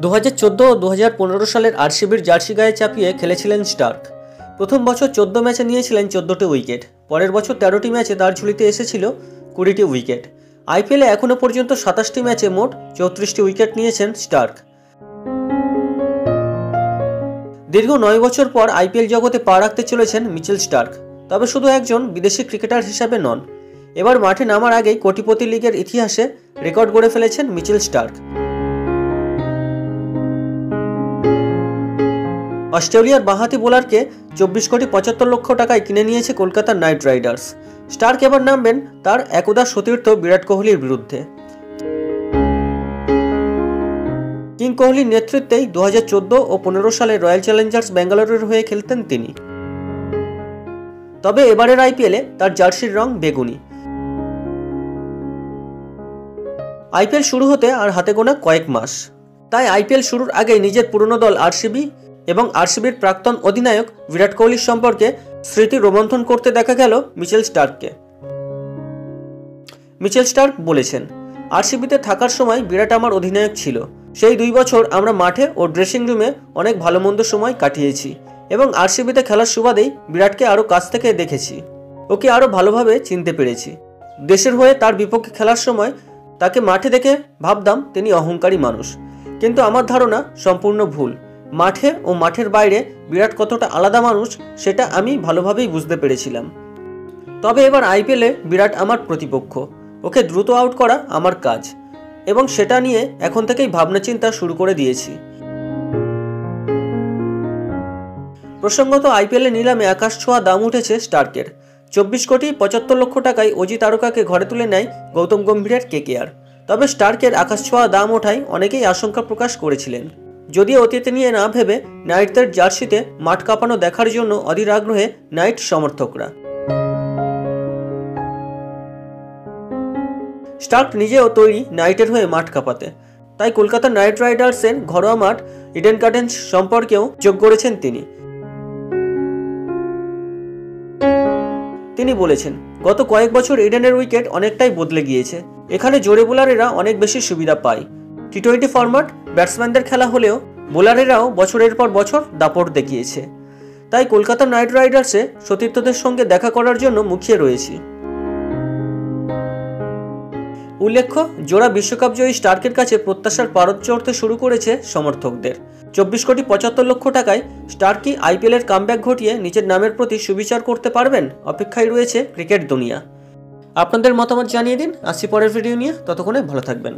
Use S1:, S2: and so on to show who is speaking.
S1: 2014 ও 2015 সালের আরসিবির জার্সি গায়ে চাপিয়ে খেলেছিলেন স্টার্ক। প্রথম বছর 14 ম্যাচে নিয়েছিলেন 14টি উইকেট, পরের বছর 13টি ম্যাচে তার ঝুলিতে এসেছিল 20টি উইকেট। আইপিএলে এখনও পর্যন্ত 27টি ম্যাচে মোট 34টি উইকেট নিয়েছেন স্টার্ক। দীর্ঘ 9 বছর পর আইপিএল জগতে পা রাখতে চলেছেন মিচেল স্টার্ক। তবে শুধু একজন বিদেশি ক্রিকেটার হিসাবে নন, এবার মাঠে নামার আগেই কোটিপতি লিগের ইতিহাসে রেকর্ড গড়ে ফেলেছেন মিচেল স্টার্ক। অস্ট্রেলিয়ার বাঁহাতি বোলারকে 24 কোটি 75 লক্ষ টাকায় কিনে নিয়েছে কলকাতা নাইট রাইডার্স। স্টার্ক এবার নামবেন তার একদা সতীর্থ বিরাট কোহলির বিরুদ্ধে। কিং কোহলির নেতৃত্বেই 2014 ও 15 সালে রয়্যাল চ্যালেঞ্জার্স ব্যাঙ্গালোরের হয়ে খেলতেন তিনি। তবে এবারের আইপিএলে তার জার্সির রং বেগুনি। আইপিএল শুরু হতে আর হাতে গোনা কয়েক মাস, তাই আইপিএল শুরুর আগেই নিজের পুরনো দল আরসিবি এবং আরসিবির প্রাক্তন অধিনায়ক বিরাট কোহলির সম্পর্কে স্মৃতি রোমন্থন করতে দেখা গেল মিচেল স্টার্ককে। মিচেল স্টার্ক বলেছেন, আরসিবিতে থাকার সময় বিরাট আমার অধিনায়ক ছিল। সেই 2 বছর আমরা মাঠে ও ড্রেসিং রুমে অনেক ভালো মন্দ সময় কাটিয়েছি এবং আরসিবিতে খেলার সুবাদেই বিরাটকে আরও কাছ থেকে দেখেছি, ওকে আরও ভালোভাবে চিনতে পেরেছি। দেশের হয়ে তার বিপক্ষে খেলার সময় তাকে মাঠে দেখে ভাবতাম তিনি অহংকারী মানুষ, কিন্তু আমার ধারণা সম্পূর্ণ ভুল। মাঠে ও মাঠের বাইরে বিরাট কতটা আলাদা মানুষ সেটা আমি ভালোভাবেই বুঝতে পেরেছিলাম। তবে এবার আইপিএলে বিরাট আমার প্রতিপক্ষ, ওকে দ্রুত আউট করা আমার কাজ এবং সেটা নিয়ে এখন থেকেই ভাবনা চিন্তা শুরু করে দিয়েছি। প্রসঙ্গত আইপিএলে নিলামে আকাশ ছোঁয়া দাম উঠেছে স্টার্কের। 24 কোটি 75 লক্ষ টাকায় অজি তারকাকে ঘরে তুলে নেয় গৌতম গম্ভীরের কেকেআর। তবে স্টার্কের আকাশ ছোঁয়া দাম ওঠায় অনেকেই আশঙ্কা প্রকাশ করেছিলেন, যদিও অতীতে নিয়ে না ভেবে নাইটদের জার্সিতে মাঠ কাঁপানো দেখার জন্য অধীর আগ্রহে নাইট সমর্থকরা। স্টার্ক নিজেও তৈরি নাইটের হয়ে মাঠ কাঁপাতে, তাই কলকাতা নাইট রাইডার্সের ঘরোয়া মাঠ ইডেন গার্ডেন্স সম্পর্কেও যোগ করেছেন তিনি। তিনি বলেছেন, গত কয়েক বছর ইডেনের উইকেট অনেকটাই বদলে গিয়েছে। এখানে জোরে বোলারেরা অনেক বেশি সুবিধা পায়। টি20 ফরম্যাট ব্যাটসম্যানদের খেলা হলেও বোলারেরাও বছরের পর বছর দাপট দেখিয়েছে। তাই কলকাতা নাইট রাইডার্সে সতীর্থদের সঙ্গে দেখা করার জন্য মুখিয়ে রয়েছি। উল্লেখ্য, জোড়া বিশ্বকাপ জয়ী স্টার্কের কাছে প্রত্যাশার পারদ চড়তে শুরু করেছে সমর্থকদের। 24 কোটি 75 লক্ষ টাকায় স্টার্ক কি আইপিএলের কামব্যাক ঘটিয়ে নিজের নামের প্রতি সুবিচার করতে পারবেন? অপেক্ষায় রয়েছে ক্রিকেট দুনিয়া। আপনাদের মতামত জানিয়ে দিন। আসছি পরের ভিডিও নিয়ে, ততক্ষণে ভালো থাকবেন।